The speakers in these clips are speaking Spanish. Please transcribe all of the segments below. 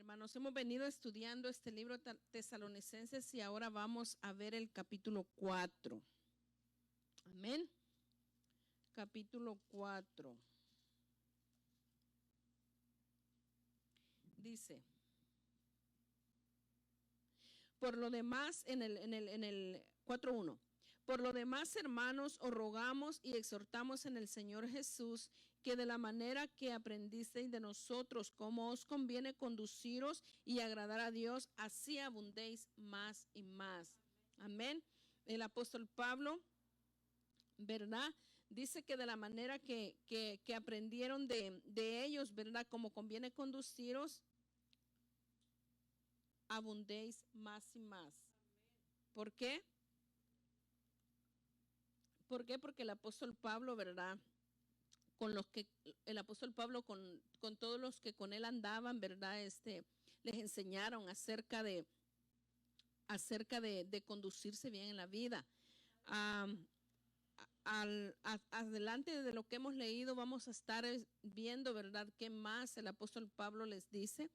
Hermanos, hemos venido estudiando este libro Tesalonicenses y ahora vamos a ver el capítulo 4. Amén. Capítulo 4. Dice: por lo demás, en el 4:1. Por lo demás, hermanos, os rogamos y exhortamos en el Señor Jesús que de la manera que aprendisteis de nosotros, cómo os conviene conduciros y agradar a Dios, así abundéis más y más. Amén. El apóstol Pablo, ¿verdad? Dice que de la manera que aprendieron de ellos, ¿verdad? Como conviene conduciros, abundéis más y más. ¿Por qué? ¿Por qué? Porque el apóstol Pablo, ¿verdad? El apóstol Pablo con todos los que con él andaban, ¿verdad? Les enseñaron acerca de conducirse bien en la vida. Adelante de lo que hemos leído vamos a estar viendo, ¿verdad? ¿Qué más el apóstol Pablo les dice?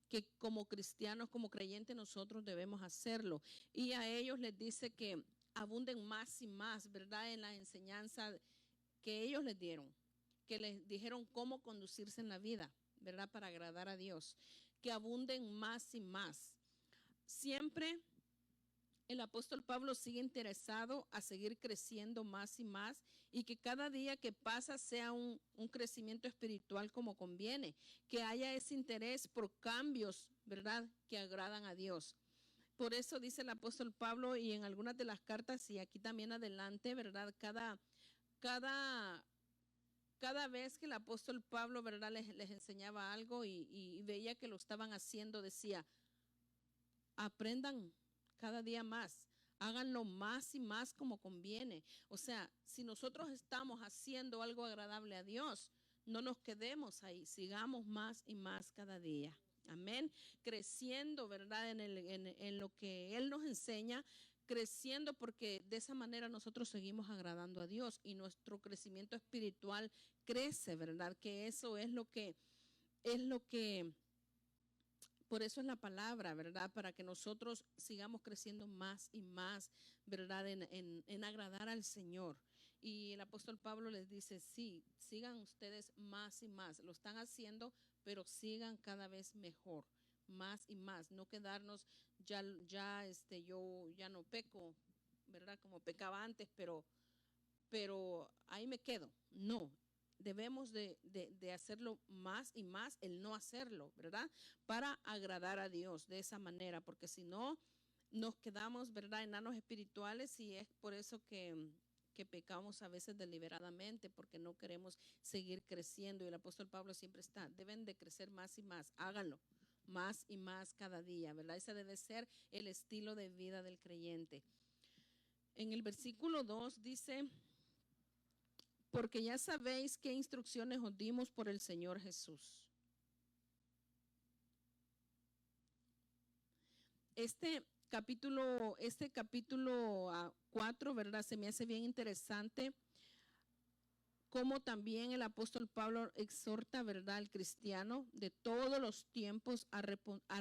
Que como cristianos, como creyentes, nosotros debemos hacerlo. Y a ellos les dice que abunden más y más, ¿verdad? En la enseñanza que ellos les dieron, que les dijeron cómo conducirse en la vida, ¿verdad? Para agradar a Dios. Que abunden más y más. Siempre el apóstol Pablo sigue interesado a seguir creciendo más y más y que cada día que pasa sea un crecimiento espiritual como conviene, que haya ese interés por cambios, ¿verdad? Que agradan a Dios. Por eso dice el apóstol Pablo, y en algunas de las cartas y aquí también adelante, ¿verdad? Cada vez que el apóstol Pablo, ¿verdad? Les enseñaba algo y veía que lo estaban haciendo, decía: aprendan cada día más, háganlo más y más como conviene. O sea, si nosotros estamos haciendo algo agradable a Dios, no nos quedemos ahí, sigamos más y más cada día. Amén. Creciendo, ¿verdad? En lo que Él nos enseña, creciendo, porque de esa manera nosotros seguimos agradando a Dios y nuestro crecimiento espiritual crece, ¿verdad? Que eso es lo que por eso es la palabra, ¿verdad? Para que nosotros sigamos creciendo más y más, ¿verdad? En agradar al Señor. Y el apóstol Pablo les dice: sí, sigan ustedes más y más. Lo están haciendo, pero sigan cada vez mejor, más y más. No quedarnos, yo ya no peco, ¿verdad? Como pecaba antes, pero ahí me quedo. No. Debemos de hacerlo más y más, el no hacerlo, ¿verdad? Para agradar a Dios de esa manera, porque si no, nos quedamos, ¿verdad? Enanos espirituales, y es por eso que pecamos a veces deliberadamente, porque no queremos seguir creciendo. Y el apóstol Pablo siempre está: deben de crecer más y más, háganlo más y más cada día, ¿verdad? Ese debe ser el estilo de vida del creyente. En el versículo 2 dice: porque ya sabéis qué instrucciones os dimos por el Señor Jesús. Este capítulo 4, ¿verdad? Se me hace bien interesante cómo también el apóstol Pablo exhorta, ¿verdad?, al cristiano de todos los tiempos a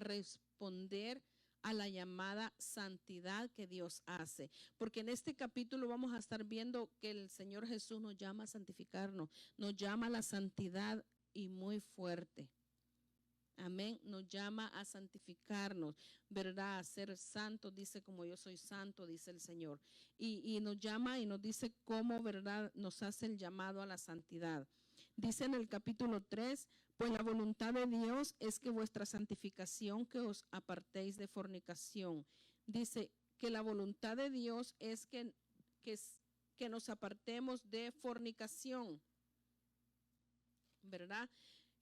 responder a la llamada santidad que Dios hace. Porque en este capítulo vamos a estar viendo que el Señor Jesús nos llama a santificarnos, nos llama a la santidad, y muy fuerte. Amén. Nos llama a santificarnos, ¿verdad? A ser santos, dice: como yo soy santo, dice el Señor. Y nos llama y nos dice cómo, ¿verdad?, nos hace el llamado a la santidad. Dice en el capítulo 3: pues la voluntad de Dios es que vuestra santificación, que os apartéis de fornicación. Dice que la voluntad de Dios es que nos apartemos de fornicación, ¿verdad?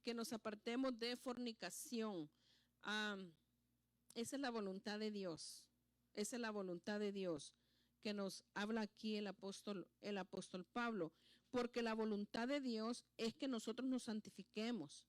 Que nos apartemos de fornicación. Esa es la voluntad de Dios. Esa es la voluntad de Dios que nos habla aquí el apóstol Pablo. Porque la voluntad de Dios es que nosotros nos santifiquemos.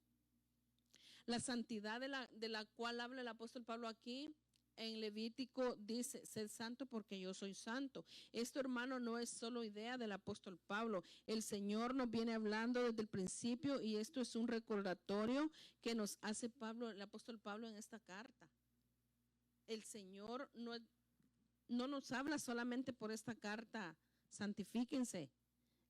La santidad de la cual habla el apóstol Pablo aquí en Levítico dice, sed santo porque yo soy santo. Esto, hermano, no es solo idea del apóstol Pablo. El Señor nos viene hablando desde el principio y esto es un recordatorio que nos hace Pablo, el apóstol Pablo en esta carta. El Señor no nos habla solamente por esta carta, santifíquense,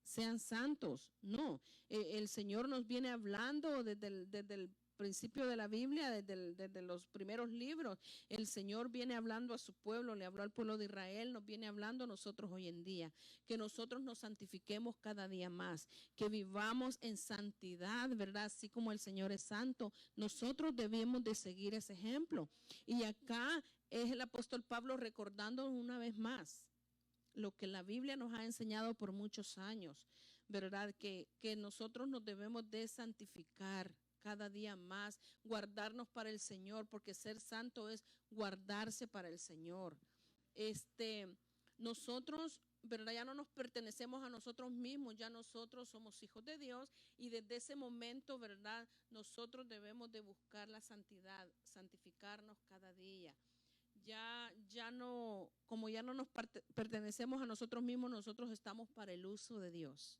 sean santos. No, el Señor nos viene hablando desde el principio de la Biblia, desde los primeros libros. El Señor viene hablando a su pueblo, le habló al pueblo de Israel, nos viene hablando a nosotros hoy en día, que nosotros nos santifiquemos cada día más, que vivamos en santidad, ¿verdad? Así como el Señor es santo, nosotros debemos de seguir ese ejemplo. Y acá es el apóstol Pablo recordando una vez más lo que la Biblia nos ha enseñado por muchos años, ¿verdad? Que nosotros nos debemos de santificar cada día más, guardarnos para el Señor, porque ser santo es guardarse para el Señor. Nosotros, ¿verdad? Ya no nos pertenecemos a nosotros mismos, ya nosotros somos hijos de Dios y desde ese momento, ¿verdad? Nosotros debemos de buscar la santidad, santificarnos cada día. Ya no, como ya no nos pertenecemos a nosotros mismos, nosotros estamos para el uso de Dios.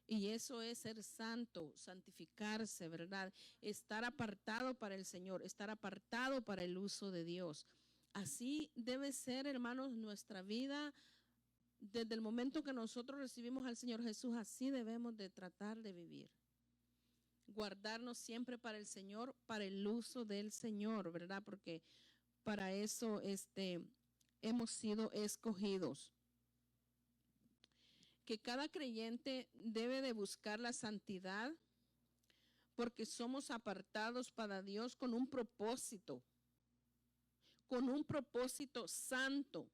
Y eso es ser santo, santificarse, ¿verdad? Estar apartado para el Señor, estar apartado para el uso de Dios. Así debe ser, hermanos, nuestra vida. Desde el momento que nosotros recibimos al Señor Jesús, así debemos de tratar de vivir. Guardarnos siempre para el Señor, para el uso del Señor, ¿verdad? Porque para eso hemos sido escogidos. Que cada creyente debe de buscar la santidad porque somos apartados para Dios con un propósito santo.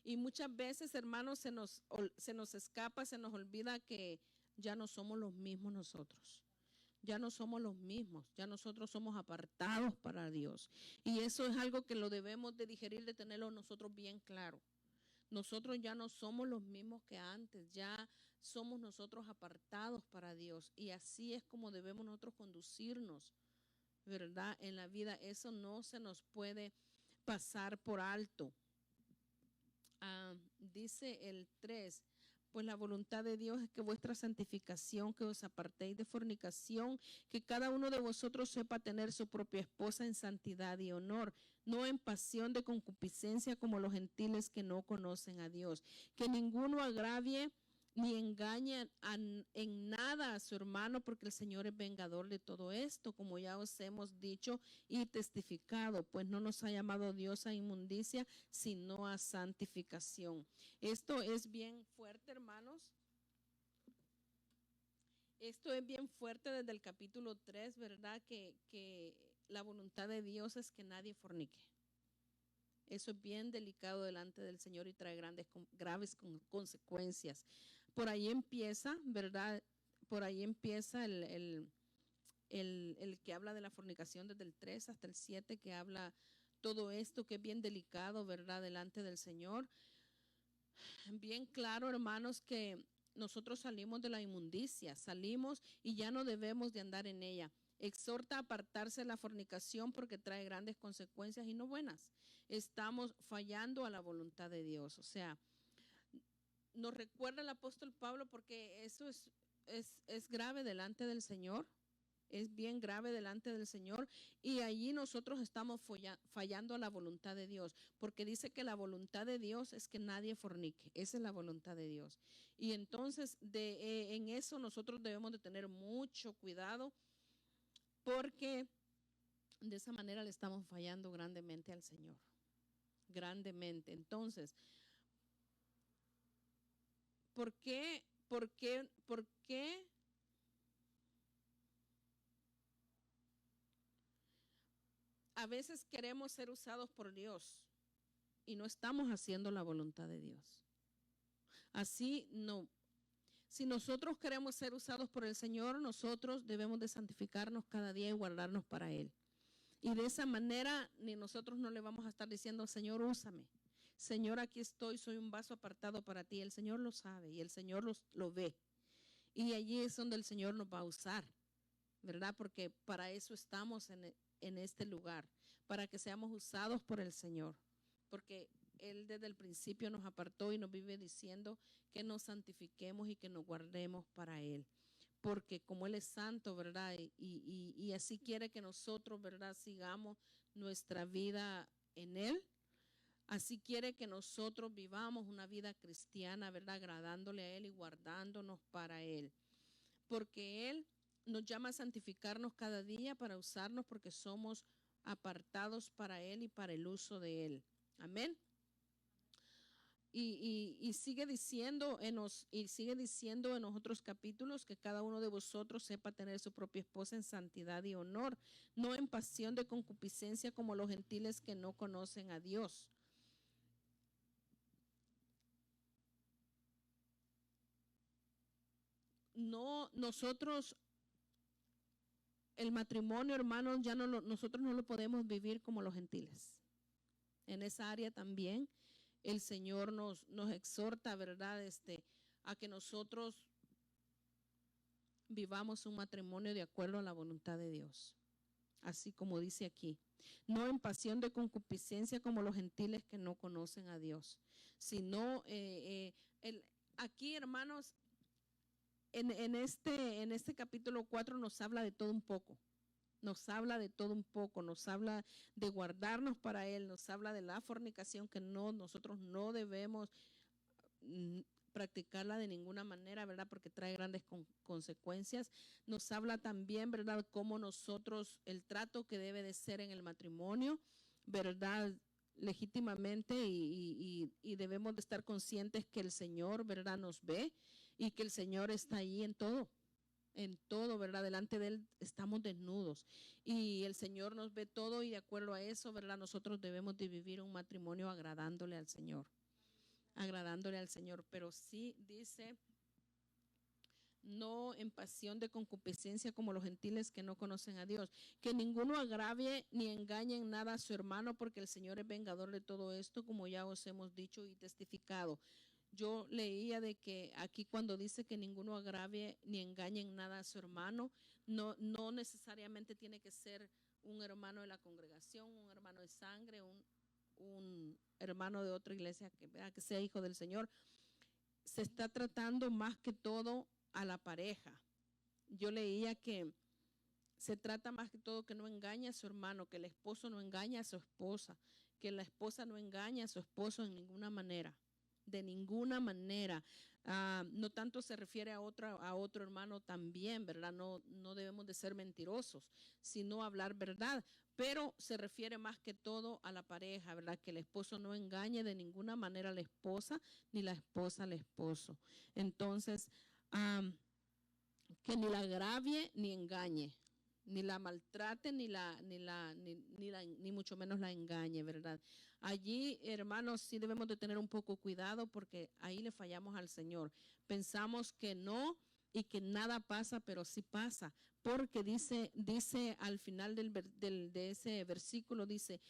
Y muchas veces, hermanos, se nos escapa, se nos olvida que ya no somos los mismos nosotros. Ya no somos los mismos, ya nosotros somos apartados para Dios. Y eso es algo que lo debemos de digerir, de tenerlo nosotros bien claro. Nosotros ya no somos los mismos que antes, ya somos nosotros apartados para Dios. Y así es como debemos nosotros conducirnos, ¿verdad? En la vida, eso no se nos puede pasar por alto. Dice el 3, pues la voluntad de Dios es que vuestra santificación, que os apartéis de fornicación, que cada uno de vosotros sepa tener su propia esposa en santidad y honor, no en pasión de concupiscencia como los gentiles que no conocen a Dios, que ninguno agravie ni engañe en nada a su hermano, porque el Señor es vengador de todo esto, como ya os hemos dicho y testificado, pues no nos ha llamado Dios a inmundicia, sino a santificación. Esto es bien fuerte, hermanos. Esto es bien fuerte desde el capítulo 3, ¿verdad? Que la voluntad de Dios es que nadie fornique. Eso es bien delicado delante del Señor y trae graves consecuencias. Por ahí empieza, ¿verdad? Por ahí empieza el que habla de la fornicación desde el 3 hasta el 7, que habla todo esto que es bien delicado, ¿verdad? Delante del Señor. Bien claro, hermanos, que nosotros salimos de la inmundicia, salimos y ya no debemos de andar en ella. Exhorta a apartarse de la fornicación porque trae grandes consecuencias y no buenas. Estamos fallando a la voluntad de Dios. O sea, nos recuerda el apóstol Pablo porque eso es grave delante del Señor. Es bien grave delante del Señor y allí nosotros estamos fallando a la voluntad de Dios, porque dice que la voluntad de Dios es que nadie fornique. Esa es la voluntad de Dios. Y entonces en eso nosotros debemos de tener mucho cuidado, porque de esa manera le estamos fallando grandemente al Señor. Grandemente. Entonces, ¿por qué a veces queremos ser usados por Dios y no estamos haciendo la voluntad de Dios? Así no. Si nosotros queremos ser usados por el Señor, nosotros debemos de santificarnos cada día y guardarnos para Él. Y de esa manera ni nosotros no le vamos a estar diciendo, Señor, úsame. Señor, aquí estoy, soy un vaso apartado para ti. El Señor lo sabe y el Señor lo ve. Y allí es donde el Señor nos va a usar, ¿verdad? Porque para eso estamos en este lugar, para que seamos usados por el Señor, porque Él desde el principio nos apartó y nos vive diciendo que nos santifiquemos y que nos guardemos para Él, porque como Él es santo, ¿verdad? Y así quiere que nosotros, ¿verdad?, sigamos nuestra vida en Él. Así quiere que nosotros vivamos una vida cristiana, ¿verdad?, agradándole a Él y guardándonos para Él, porque Él nos llama a santificarnos cada día para usarnos, porque somos apartados para Él y para el uso de Él. Amén. Y sigue diciendo sigue diciendo en los otros capítulos que cada uno de vosotros sepa tener su propia esposa en santidad y honor, no en pasión de concupiscencia como los gentiles que no conocen a Dios. No, nosotros, el matrimonio, hermanos, ya nosotros no lo podemos vivir como los gentiles. En esa área también el Señor nos exhorta, ¿verdad?, a que nosotros vivamos un matrimonio de acuerdo a la voluntad de Dios. Así como dice aquí, no en pasión de concupiscencia como los gentiles que no conocen a Dios, sino aquí, hermanos, en este capítulo 4 nos habla de todo un poco. Nos habla de todo un poco, nos habla de guardarnos para Él, nos habla de la fornicación que nosotros no debemos practicarla de ninguna manera, ¿verdad? Porque trae grandes consecuencias. Nos habla también, ¿verdad?, cómo nosotros, el trato que debe de ser en el matrimonio, ¿verdad?, legítimamente y debemos de estar conscientes que el Señor, ¿verdad?, nos ve y que el Señor está ahí en todo, ¿verdad? Delante de Él estamos desnudos y el Señor nos ve todo y de acuerdo a eso, ¿verdad?, nosotros debemos de vivir un matrimonio agradándole al Señor, pero sí dice, no en pasión de concupiscencia como los gentiles que no conocen a Dios, que ninguno agravie ni engañe en nada a su hermano, porque el Señor es vengador de todo esto, como ya os hemos dicho y testificado. Yo leía de que aquí cuando dice que ninguno agravie ni engañe en nada a su hermano, no necesariamente tiene que ser un hermano de la congregación, un hermano de sangre, un hermano de otra iglesia que sea hijo del Señor. Se está tratando más que todo a la pareja. Yo leía que se trata más que todo que no engañe a su hermano, que el esposo no engañe a su esposa, que la esposa no engañe a su esposo en ninguna manera. De ninguna manera. No tanto se refiere a otro hermano también, ¿verdad? No debemos de ser mentirosos, sino hablar verdad, pero se refiere más que todo a la pareja, ¿verdad? Que el esposo no engañe de ninguna manera a la esposa, ni la esposa al esposo. Entonces, que ni la agravie ni engañe, ni la maltrate, ni mucho menos la engañe, ¿verdad? Allí, hermanos, sí debemos de tener un poco cuidado porque ahí le fallamos al Señor. Pensamos que no y que nada pasa, pero sí pasa, porque dice al final de ese versículo, dice,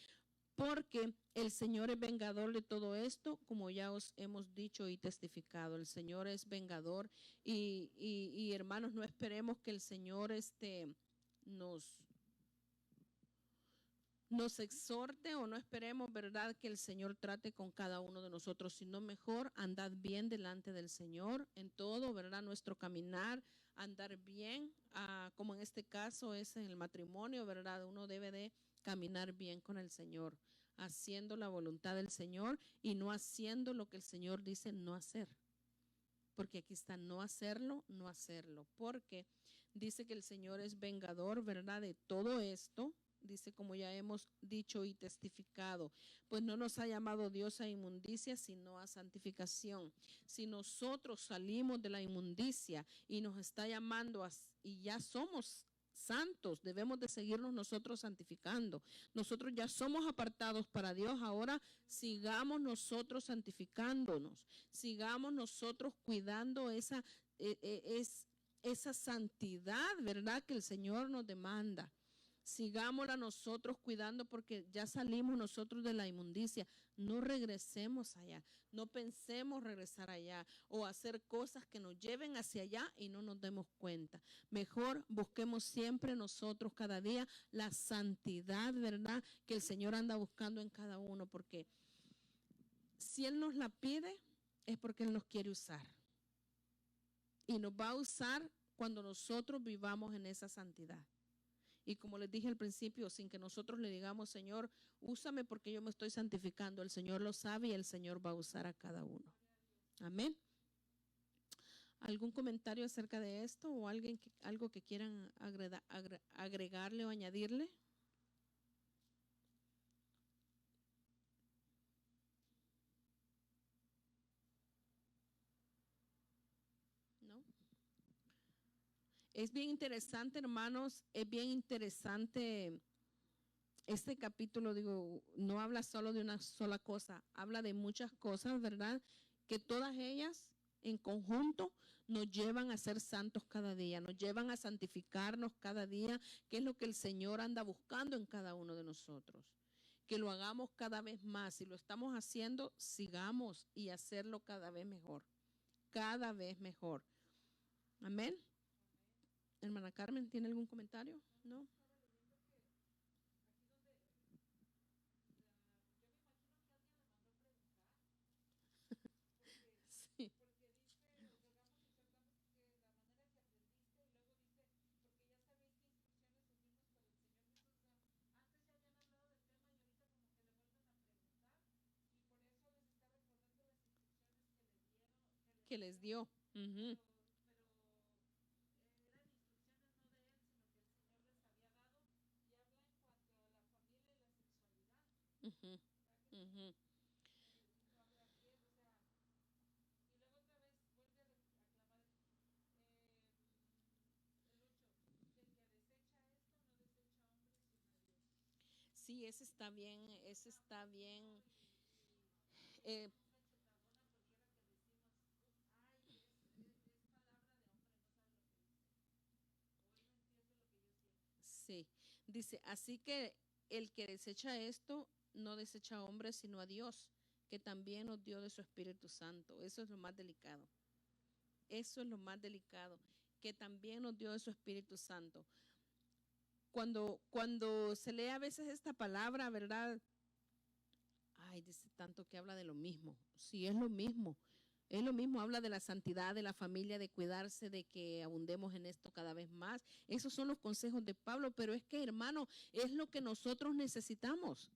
porque el Señor es vengador de todo esto, como ya os hemos dicho y testificado. El Señor es vengador y hermanos, no esperemos que el Señor nos exhorte, o no esperemos, ¿verdad?, que el Señor trate con cada uno de nosotros, sino mejor andad bien delante del Señor en todo, ¿verdad? Nuestro caminar, andar bien, como en este caso es en el matrimonio, ¿verdad? Uno debe de caminar bien con el Señor, haciendo la voluntad del Señor y no haciendo lo que el Señor dice no hacer. Porque aquí está no hacerlo, porque dice que el Señor es vengador, ¿verdad?, de todo esto. Dice, como ya hemos dicho y testificado, pues no nos ha llamado Dios a inmundicia, sino a santificación. Si nosotros salimos de la inmundicia y nos está llamando y ya somos santos, debemos de seguirnos nosotros santificando. Nosotros ya somos apartados para Dios, ahora sigamos nosotros santificándonos, sigamos nosotros cuidando esa santidad, ¿verdad?, que el Señor nos demanda. Sigámosla nosotros cuidando porque ya salimos nosotros de la inmundicia. No regresemos allá, no pensemos regresar allá o hacer cosas que nos lleven hacia allá y no nos demos cuenta. Mejor busquemos siempre nosotros cada día la santidad, ¿verdad? Que el Señor anda buscando en cada uno, porque si Él nos la pide es porque Él nos quiere usar. Y nos va a usar cuando nosotros vivamos en esa santidad. Y como les dije al principio, sin que nosotros le digamos, Señor, úsame porque yo me estoy santificando, el Señor lo sabe y el Señor va a usar a cada uno. Amén. ¿Algún comentario acerca de esto o algo que quieran agregarle o añadirle? ¿No? Es bien interesante, hermanos, es bien interesante. Este capítulo, digo, no habla solo de una sola cosa, habla de muchas cosas, ¿verdad? Que todas ellas en conjunto nos llevan a ser santos cada día, nos llevan a santificarnos cada día, que es lo que el Señor anda buscando en cada uno de nosotros. Que lo hagamos cada vez más. Si lo estamos haciendo, sigamos y hacerlo cada vez mejor. Cada vez mejor. Amén. Hermana Carmen, ¿tiene algún comentario? ¿No? Sí. Que les dio. Uh-huh. Uh-huh. Uh-huh. Sí, ese está bien, ese está bien. Eh, sí, dice, así que el que desecha esto no desecha a hombres, sino a Dios, que también nos dio de su Espíritu Santo. Eso es lo más delicado. Eso es lo más delicado, que también nos dio de su Espíritu Santo. Cuando se lee a veces esta palabra, ¿verdad? Ay, dice tanto que habla de lo mismo. Sí, es lo mismo. Es lo mismo, habla de la santidad, de la familia, de cuidarse, de que abundemos en esto cada vez más. Esos son los consejos de Pablo, pero es que, hermano, es lo que nosotros necesitamos.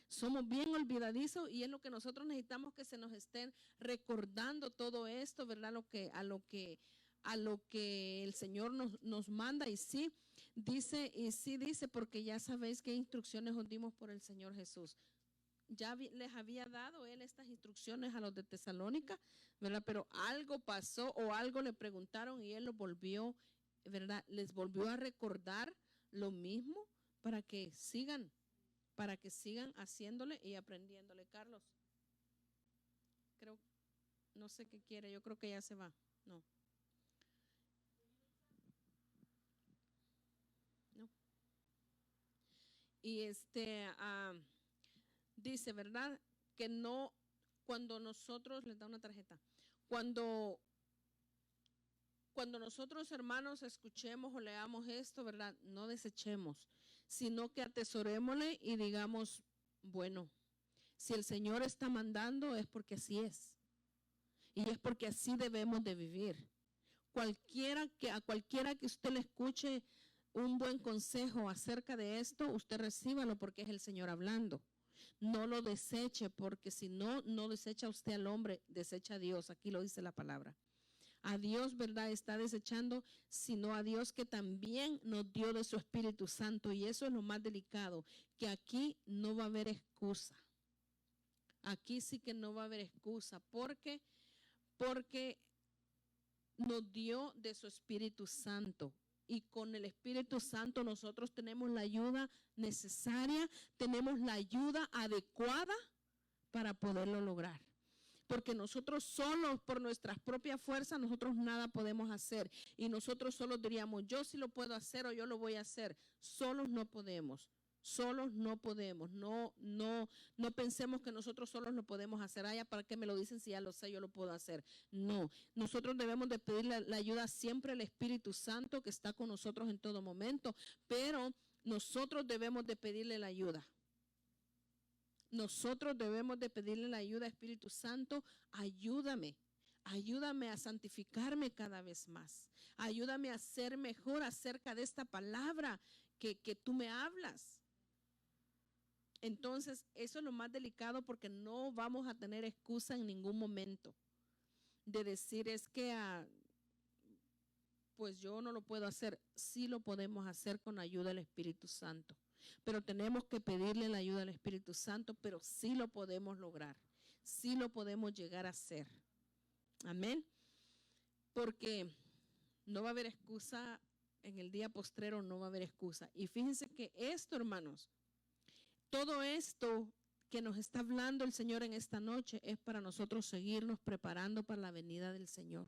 Somos bien olvidadizos y es lo que nosotros necesitamos, que se nos estén recordando todo esto, ¿verdad? A lo que el Señor nos manda. Y sí dice, porque ya sabéis qué instrucciones os dimos por el Señor Jesús. Ya les había dado él estas instrucciones a los de Tesalónica, ¿verdad? Pero algo pasó o algo le preguntaron y él lo volvió, ¿verdad? Les volvió a recordar lo mismo para que sigan haciéndole y aprendiéndole. Carlos, creo, no sé qué quiere, yo creo que ya se va. No, no. Y dice, ¿verdad? Que no, cuando nosotros, les da una tarjeta, cuando nosotros, hermanos, escuchemos o leamos esto, ¿verdad? No desechemos, sino que atesorémosle y digamos, bueno, si el Señor está mandando es porque así es. Y es porque así debemos de vivir. A cualquiera que usted le escuche un buen consejo acerca de esto, usted recíbalo porque es el Señor hablando. No lo deseche, porque si no, no desecha usted al hombre, desecha a Dios. Aquí lo dice la palabra. A Dios, ¿verdad? Está desechando, sino a Dios que también nos dio de su Espíritu Santo. Y eso es lo más delicado, que aquí no va a haber excusa. Aquí sí que no va a haber excusa, porque nos dio de su Espíritu Santo. Y con el Espíritu Santo nosotros tenemos la ayuda necesaria, tenemos la ayuda adecuada para poderlo lograr. porque nosotros solos, por nuestras propias fuerzas, nosotros nada podemos hacer. Y nosotros solos diríamos, yo sí lo puedo hacer o yo lo voy a hacer. Solos no podemos. Solos no podemos, no pensemos que nosotros solos lo podemos hacer. Ay, ¿para qué me lo dicen si ya lo sé, yo lo puedo hacer? No, nosotros debemos de pedir la ayuda siempre al Espíritu Santo que está con nosotros en todo momento, pero nosotros debemos de pedirle la ayuda. Nosotros debemos de pedirle la ayuda, Espíritu Santo, ayúdame. Ayúdame a santificarme cada vez más. Ayúdame a ser mejor acerca de esta palabra que tú me hablas. Entonces, eso es lo más delicado porque no vamos a tener excusa en ningún momento de decir es que pues yo no lo puedo hacer. Sí lo podemos hacer con ayuda del Espíritu Santo, pero tenemos que pedirle la ayuda al Espíritu Santo, pero sí lo podemos lograr, sí lo podemos llegar a hacer. Amén. Porque no va a haber excusa en el día postrero, no va a haber excusa. Y fíjense que esto, hermanos, todo esto que nos está hablando el Señor en esta noche es para nosotros seguirnos preparando para la venida del Señor.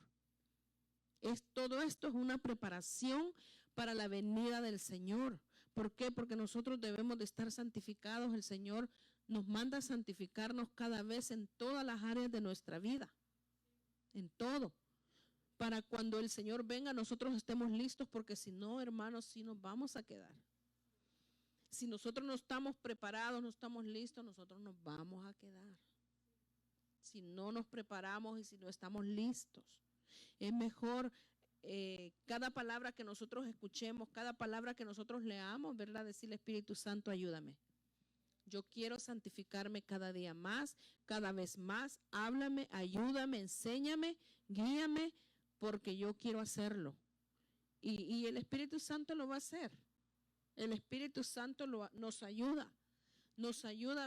Todo esto es una preparación para la venida del Señor. ¿Por qué? Porque nosotros debemos de estar santificados. El Señor nos manda a santificarnos cada vez en todas las áreas de nuestra vida. En todo. Para cuando el Señor venga nosotros estemos listos, porque si no, hermanos, sí nos vamos a quedar. Si nosotros no estamos preparados, no estamos listos, nosotros nos vamos a quedar. Si no nos preparamos y si no estamos listos, es mejor cada palabra que nosotros escuchemos, cada palabra que nosotros leamos, ¿verdad? Decirle, Espíritu Santo, ayúdame. Yo quiero santificarme cada día más, cada vez más. Háblame, ayúdame, enséñame, guíame, porque yo quiero hacerlo. Y el Espíritu Santo lo va a hacer. El Espíritu Santo nos ayuda,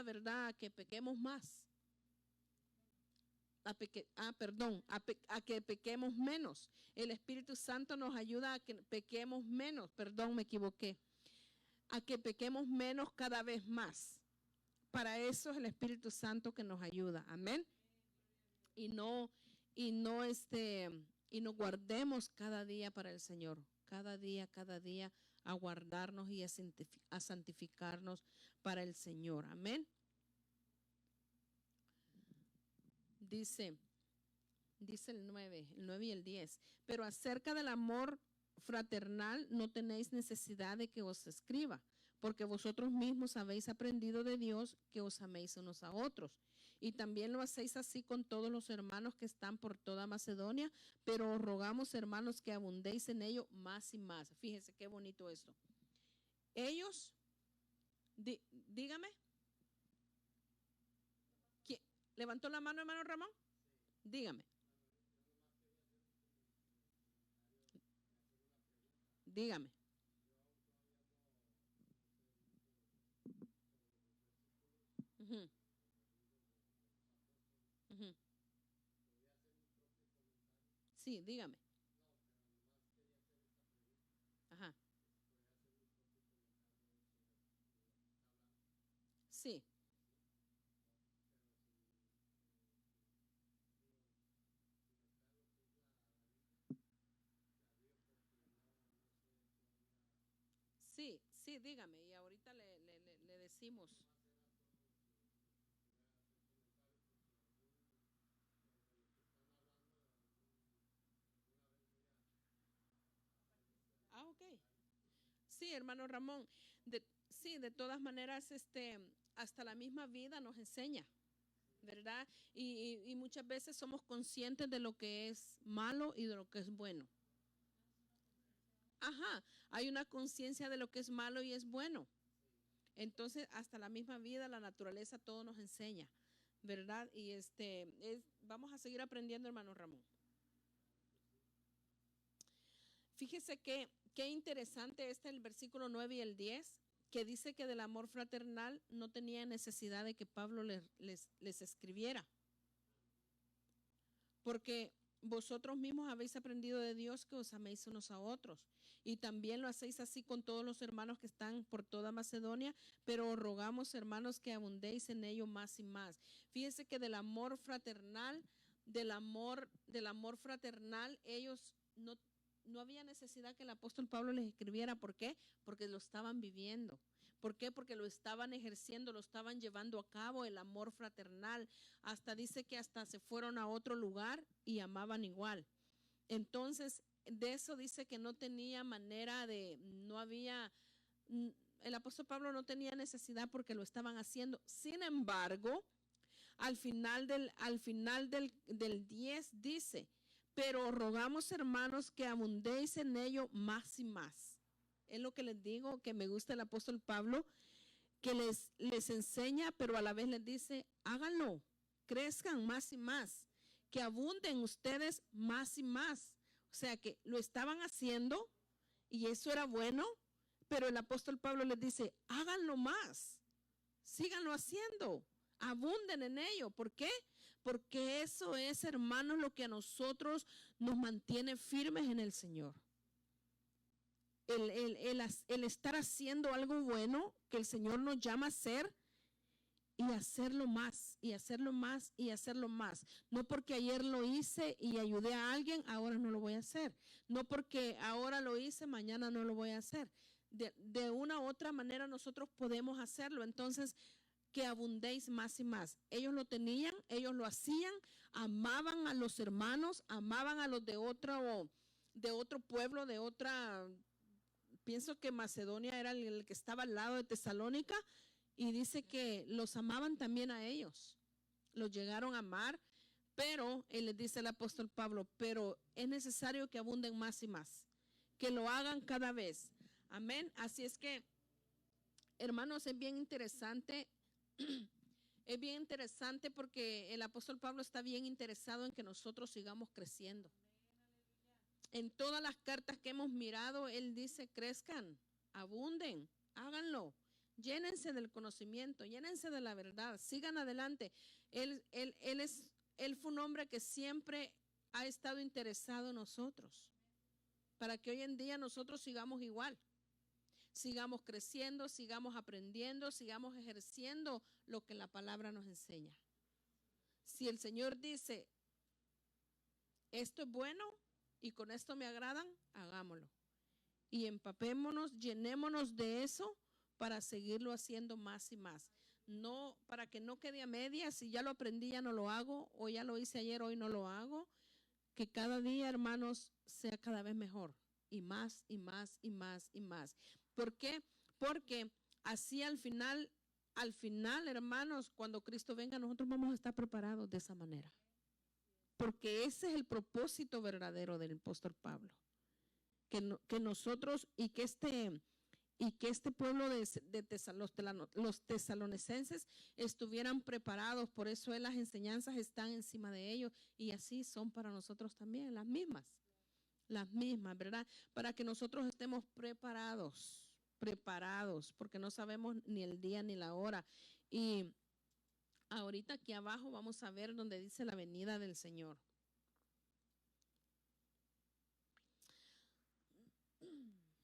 ¿verdad?, a que pequemos más. A que pequemos menos. El Espíritu Santo nos ayuda a que pequemos menos. Perdón, me equivoqué. A que pequemos menos cada vez más. Para eso es el Espíritu Santo que nos ayuda. Amén. Y nos guardemos cada día para el Señor. Cada día a guardarnos y a santificarnos para el Señor. Amén. Dice el 9 y el 10. Pero acerca del amor fraternal no tenéis necesidad de que os escriba, porque vosotros mismos habéis aprendido de Dios que os améis unos a otros. Y también lo hacéis así con todos los hermanos que están por toda Macedonia, pero os rogamos, hermanos, que abundéis en ello más y más. Fíjense qué bonito esto. Ellos, dígame. ¿Quién levantó la mano, hermano Ramón? Dígame. Dígame. Uh-huh. Uh-huh. Sí, dígame. Ajá. Sí. Sí, dígame. Y ahorita le decimos. Ok. Sí, hermano Ramón. Sí, de todas maneras, hasta la misma vida nos enseña, ¿verdad? Y muchas veces somos conscientes de lo que es malo y de lo que es bueno. Ajá, hay una conciencia de lo que es malo y es bueno. Entonces, hasta la misma vida, la naturaleza, todo nos enseña, ¿verdad? Y vamos a seguir aprendiendo, hermano Ramón. Fíjese qué interesante el versículo 9 y el 10, que dice que del amor fraternal no tenía necesidad de que Pablo les escribiera. Porque vosotros mismos habéis aprendido de Dios que os améis unos a otros. y también lo hacéis así con todos los hermanos que están por toda Macedonia, pero os rogamos, hermanos, que abundéis en ello más y más. Fíjense que del amor fraternal, ellos no había necesidad que el apóstol Pablo les escribiera. ¿Por qué? Porque lo estaban viviendo. ¿Por qué? Porque lo estaban ejerciendo, lo estaban llevando a cabo, el amor fraternal. Hasta dice que hasta se fueron a otro lugar y amaban igual. Entonces, de eso dice que no tenía manera de, no había, el apóstol Pablo no tenía necesidad porque lo estaban haciendo. Sin embargo, al final del 10 dice, pero rogamos, hermanos, que abundéis en ello más y más. Es lo que les digo, que me gusta el apóstol Pablo, que les enseña, pero a la vez les dice, háganlo, crezcan más y más, que abunden ustedes más y más. O sea que lo estaban haciendo y eso era bueno, pero el apóstol Pablo les dice, háganlo más, síganlo haciendo, abunden en ello. ¿Por qué? Porque eso es, hermanos, lo que a nosotros nos mantiene firmes en el Señor. El estar haciendo algo bueno que el Señor nos llama a hacer y hacerlo más, y hacerlo más, y hacerlo más. No porque ayer lo hice y ayudé a alguien, ahora no lo voy a hacer. No porque ahora lo hice, mañana no lo voy a hacer. De una u otra manera nosotros podemos hacerlo. Entonces, que abundéis más y más. Ellos lo tenían, ellos lo hacían, amaban a los hermanos, amaban a los de otro pueblo, de otra. Pienso que Macedonia era el que estaba al lado de Tesalónica, y dice que los amaban también a ellos, los llegaron a amar, pero él les dice el apóstol Pablo, pero es necesario que abunden más y más, que lo hagan cada vez. Amén. Así es que, hermanos, es bien interesante. Es bien interesante porque el apóstol Pablo está bien interesado en que nosotros sigamos creciendo. En todas las cartas que hemos mirado, él dice, crezcan, abunden, háganlo, llénense del conocimiento, llénense de la verdad, sigan adelante. Él fue un hombre que siempre ha estado interesado en nosotros, para que hoy en día nosotros sigamos igual, sigamos creciendo, sigamos aprendiendo, sigamos ejerciendo lo que la palabra nos enseña. Si el Señor dice, esto es bueno y con esto me agradan, hagámoslo. Y empapémonos, llenémonos de eso para seguirlo haciendo más y más. No, para que no quede a medias, si ya lo aprendí, ya no lo hago, o ya lo hice ayer, hoy no lo hago. Que cada día, hermanos, sea cada vez mejor, y más, y más, y más, y más. ¿Por qué? Porque así al final, hermanos, cuando Cristo venga, nosotros vamos a estar preparados de esa manera. Porque ese es el propósito verdadero del apóstol Pablo. Que nosotros y que este pueblo los tesalonicenses estuvieran preparados. Por eso las enseñanzas están encima de ellos, y así son para nosotros también, las mismas, ¿verdad? Para que nosotros estemos preparados, porque no sabemos ni el día ni la hora. Y ahorita aquí abajo vamos a ver donde dice la venida del Señor.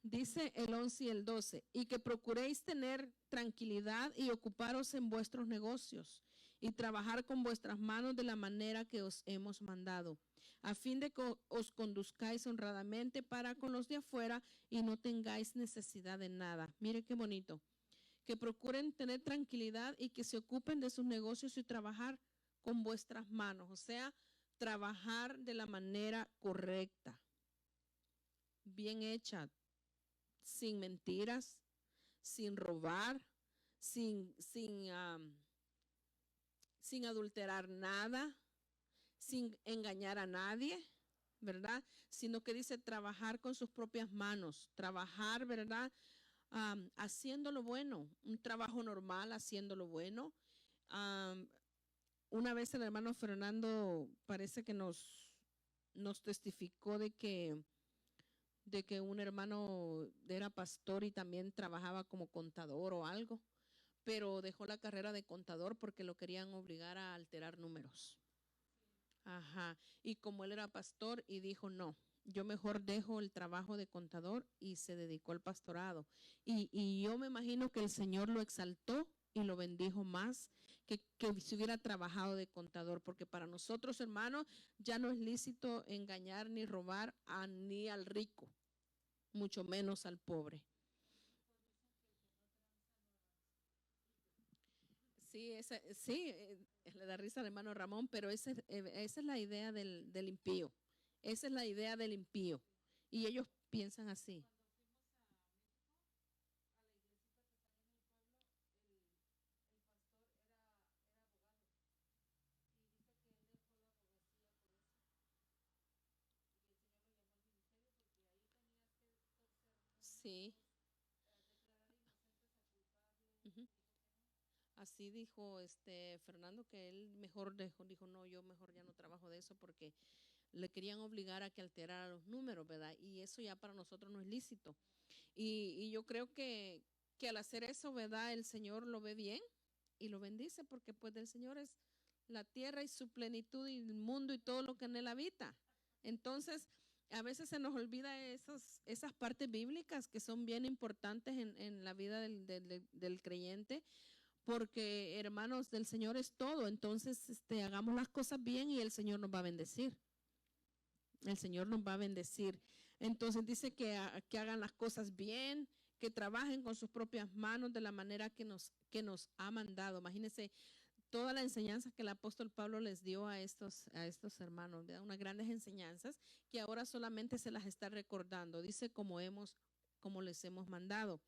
Dice el 11 y el 12, y que procuréis tener tranquilidad y ocuparos en vuestros negocios y trabajar con vuestras manos de la manera que os hemos mandado, a fin de que os conduzcáis honradamente para con los de afuera y no tengáis necesidad de nada. Mire qué bonito. Que procuren tener tranquilidad y que se ocupen de sus negocios y trabajar con vuestras manos, o sea, trabajar de la manera correcta, bien hecha, sin mentiras, sin robar, sin adulterar nada, sin engañar a nadie, ¿verdad? Sino que dice trabajar con sus propias manos, trabajar, ¿verdad? Haciendo lo bueno, un trabajo normal, haciendo lo bueno. Una vez el hermano Fernando parece que nos testificó de que un hermano era pastor y también trabajaba como contador o algo, pero dejó la carrera de contador porque lo querían obligar a alterar números. Ajá. Y como él era pastor y dijo, no, yo mejor dejo el trabajo de contador y se dedicó al pastorado. Y yo me imagino que el Señor lo exaltó y lo bendijo más que si hubiera trabajado de contador, porque para nosotros, hermanos, ya no es lícito engañar ni robar ni al rico, mucho menos al pobre. Sí, le da risa al hermano Ramón, pero esa es la idea del impío. Esa es la idea del impío. Y ellos piensan así. Sí. Ujú. Así dijo Fernando que él mejor dijo, no, yo mejor ya no trabajo de eso porque le querían obligar a que alterara los números, ¿verdad? Y eso ya para nosotros no es lícito. Y yo creo que al hacer eso, ¿verdad? El Señor lo ve bien y lo bendice porque pues del Señor es la tierra y su plenitud y el mundo y todo lo que en él habita. Entonces, a veces se nos olvida esas partes bíblicas que son bien importantes en la vida del creyente, porque hermanos, del Señor es todo. Entonces, hagamos las cosas bien y el Señor nos va a bendecir. El Señor nos va a bendecir. Entonces dice que hagan las cosas bien, que trabajen con sus propias manos de la manera que nos ha mandado. Imagínense toda la enseñanza que el apóstol Pablo les dio a estos hermanos, ¿verdad? Unas grandes enseñanzas que ahora solamente se las está recordando. Dice como les hemos mandado.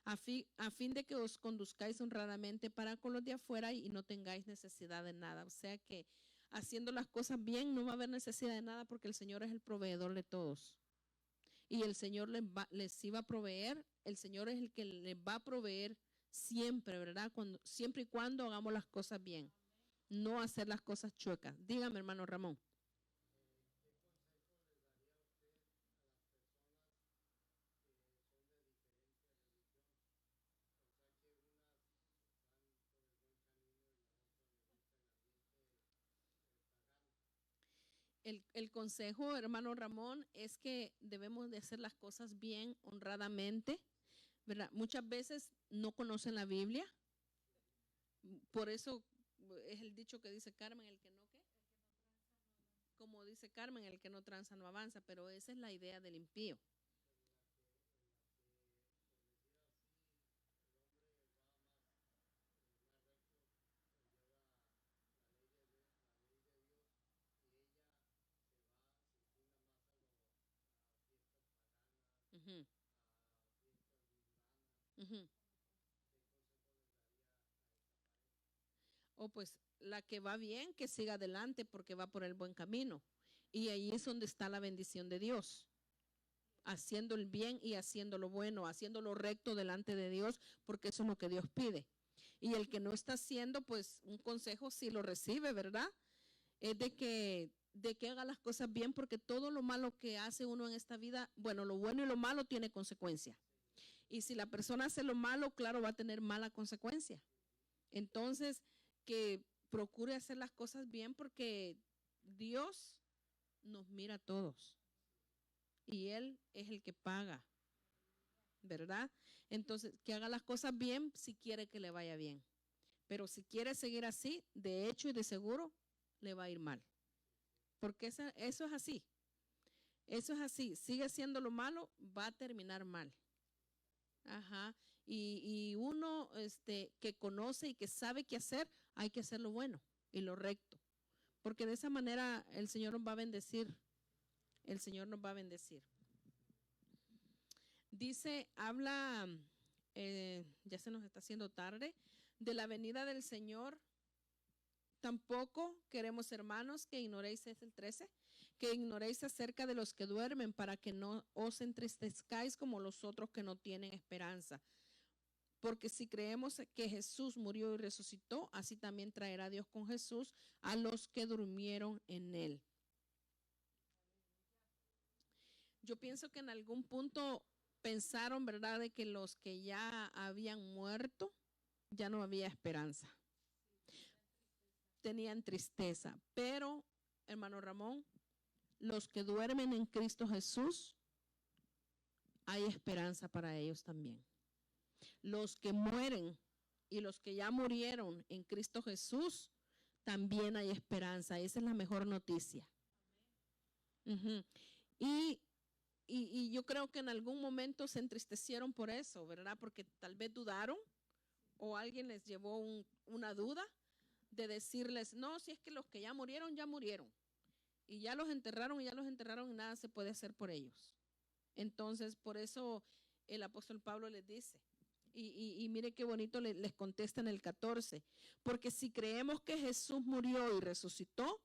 A fin de que os conduzcáis honradamente para con los de afuera y no tengáis necesidad de nada. O sea que haciendo las cosas bien no va a haber necesidad de nada porque el Señor es el proveedor de todos. Y el Señor les iba a proveer, el Señor es el que les va a proveer siempre, ¿verdad? Siempre y cuando hagamos las cosas bien, no hacer las cosas chuecas. Dígame, hermano Ramón. El consejo, hermano Ramón, es que debemos de hacer las cosas bien, honradamente, ¿verdad? Muchas veces no conocen la Biblia, por eso es el dicho que dice Carmen, el que no, ¿qué? Como dice Carmen, el que no tranza no avanza, pero esa es la idea del impío. Ujú, ujú. O pues la que va bien, que siga adelante porque va por el buen camino. Y ahí es donde está la bendición de Dios, haciendo el bien y haciendo lo bueno, haciendo lo recto delante de Dios, porque eso es lo que Dios pide. Y el que no está haciendo, pues un consejo si lo recibe, ¿verdad? Es de que haga las cosas bien, porque todo lo malo que hace uno en esta vida, bueno, lo bueno y lo malo tiene consecuencia. Y si la persona hace lo malo, claro, va a tener mala consecuencia. Entonces, que procure hacer las cosas bien porque Dios nos mira a todos y Él es el que paga, ¿verdad? Entonces, que haga las cosas bien si quiere que le vaya bien. Pero si quiere seguir así, de hecho y de seguro, le va a ir mal. Porque eso es así. Eso es así. Sigue siendo lo malo, va a terminar mal. Ajá. Y uno que conoce y que sabe qué hacer, hay que hacer lo bueno y lo recto. Porque de esa manera el Señor nos va a bendecir. El Señor nos va a bendecir. Dice, habla, ya se nos está haciendo tarde, de la venida del Señor. Tampoco queremos, hermanos, que ignoréis, es el 13, que ignoréis acerca de los que duermen para que no os entristezcáis como los otros que no tienen esperanza. Porque si creemos que Jesús murió y resucitó, así también traerá Dios con Jesús a los que durmieron en él. Yo pienso que en algún punto pensaron, ¿verdad?, de que los que ya habían muerto, ya no había esperanza. Tenían tristeza. Pero, hermano Ramón, los que duermen en Cristo Jesús, hay esperanza para ellos también. Los que mueren y los que ya murieron en Cristo Jesús, también hay esperanza. Esa es la mejor noticia. Uh-huh. Y yo creo que en algún momento se entristecieron por eso, ¿verdad? Porque tal vez dudaron o alguien les llevó una duda de decirles, no, si es que los que ya murieron, y ya los enterraron y nada se puede hacer por ellos. Entonces, por eso el apóstol Pablo les dice, y mire qué bonito les contesta en el 14, porque si creemos que Jesús murió y resucitó,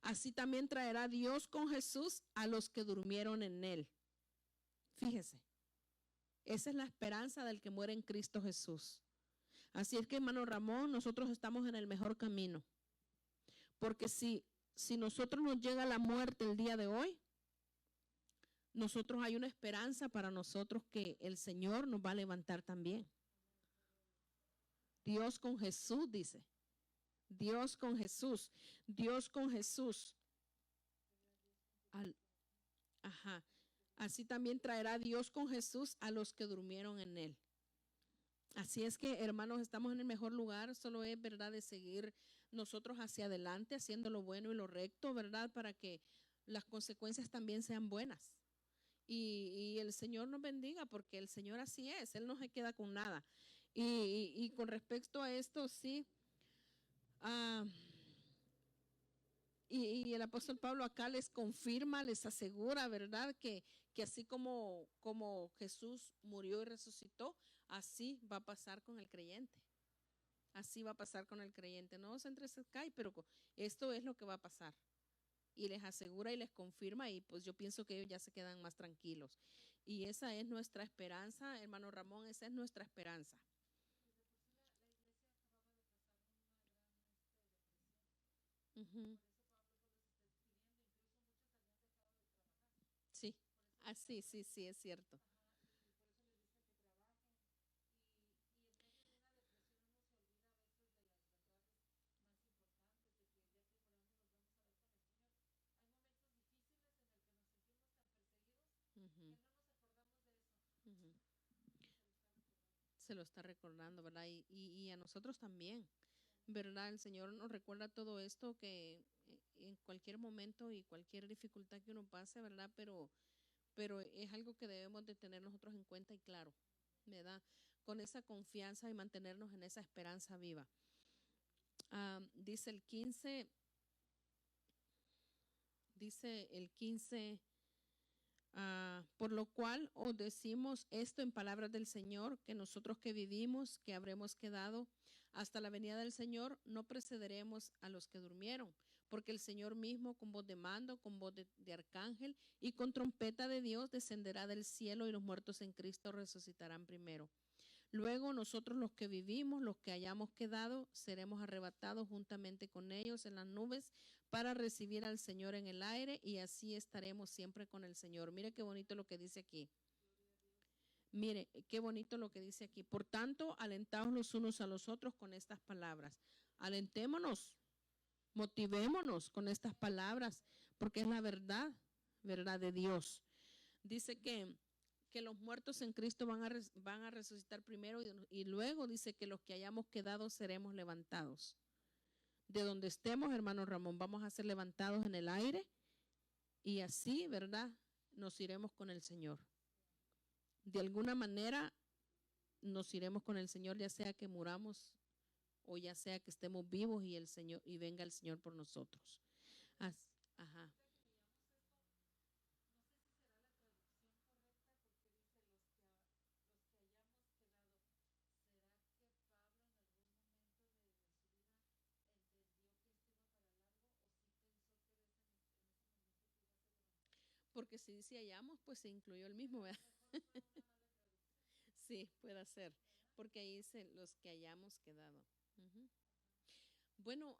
así también traerá Dios con Jesús a los que durmieron en él. Fíjese, esa es la esperanza del que muere en Cristo Jesús. Así es que, hermano Ramón, nosotros estamos en el mejor camino. Porque si nosotros nos llega la muerte el día de hoy, nosotros hay una esperanza para nosotros que el Señor nos va a levantar también. Dios con Jesús, dice. Dios con Jesús. Dios con Jesús. Ajá. Así también traerá Dios con Jesús a los que durmieron en él. Así es que, hermanos, estamos en el mejor lugar. Solo es verdad de seguir nosotros hacia adelante, haciendo lo bueno y lo recto, ¿verdad? Para que las consecuencias también sean buenas. Y el Señor nos bendiga, porque el Señor así es, Él no se queda con nada. Y con respecto a esto, sí, y el apóstol Pablo acá les confirma, les asegura, ¿verdad? Que así como Jesús murió y resucitó, así va a pasar con el creyente. Así va a pasar con el creyente. No se entristezcan, pero esto es lo que va a pasar. Y les asegura y les confirma, y pues yo pienso que ellos ya se quedan más tranquilos. Y esa es nuestra esperanza, hermano Ramón, esa es nuestra esperanza. Uh-huh. Sí, así, sí, es cierto. Uh-huh. Uh-huh. Se lo está recordando, ¿verdad? Y a nosotros también, ¿verdad? El Señor nos recuerda todo esto, que en cualquier momento y cualquier dificultad que uno pase, ¿verdad? Pero es algo que debemos de tener nosotros en cuenta y claro, ¿verdad? Con esa confianza y mantenernos en esa esperanza viva. Dice el 15, por lo cual os decimos esto en palabras del Señor, que nosotros que vivimos, que habremos quedado hasta la venida del Señor, no precederemos a los que durmieron, porque el Señor mismo con voz de mando, con voz de arcángel y con trompeta de Dios descenderá del cielo, y los muertos en Cristo resucitarán primero. Luego nosotros los que vivimos, los que hayamos quedado, seremos arrebatados juntamente con ellos en las nubes para recibir al Señor en el aire, y así estaremos siempre con el Señor. Mire qué bonito lo que dice aquí. Mire, qué bonito lo que dice aquí. Por tanto, alentaos los unos a los otros con estas palabras. Alentémonos, motivémonos con estas palabras, porque es la verdad, verdad de Dios. Dice que los muertos en Cristo van a resucitar primero, y luego dice que los que hayamos quedado seremos levantados. De donde estemos, hermano Ramón, vamos a ser levantados en el aire, y así, ¿verdad? Nos iremos con el Señor. De alguna manera nos iremos con el Señor, ya sea que muramos o ya sea que estemos vivos y venga el Señor por nosotros. Ajá. Porque si dice hallamos, pues se incluyó el mismo, ¿verdad? Sí, puede ser, porque ahí dice los que hayamos quedado. Uh-huh. Bueno,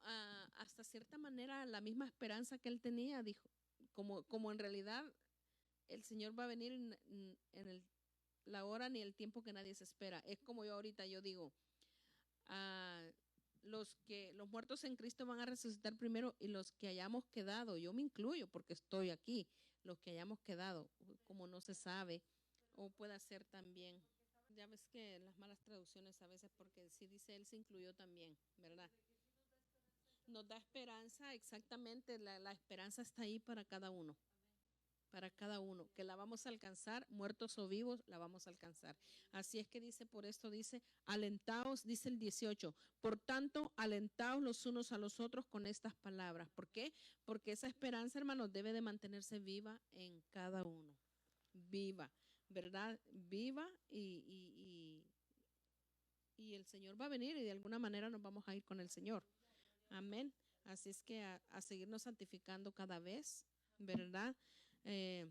hasta cierta manera la misma esperanza que él tenía, dijo, como en realidad el Señor va a venir la hora ni el tiempo que nadie se espera. Es como yo ahorita, yo digo, los muertos en Cristo van a resucitar primero y los que hayamos quedado, yo me incluyo porque estoy aquí, los que hayamos quedado, como no se sabe, o puede ser también. Ya ves que las malas traducciones a veces, porque si dice él se incluyó también, ¿verdad? Nos da esperanza, exactamente, la esperanza está ahí para cada uno, que la vamos a alcanzar, muertos o vivos, la vamos a alcanzar. Así es que dice, por esto dice, alentaos, dice el 18, por tanto, alentaos los unos a los otros con estas palabras. ¿Por qué? Porque esa esperanza, hermanos, debe de mantenerse viva en cada uno, viva, ¿verdad? Viva y el Señor va a venir y de alguna manera nos vamos a ir con el Señor. Amén. Así es que a seguirnos santificando cada vez, ¿verdad? Eh,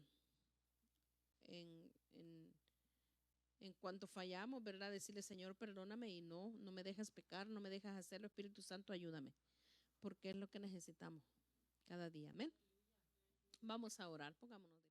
en, en, en cuanto fallamos, ¿verdad? Decirle, Señor, perdóname y no me dejes pecar, no me dejas hacerlo, Espíritu Santo, ayúdame, porque es lo que necesitamos cada día. Amén. Vamos a orar, pongámonos.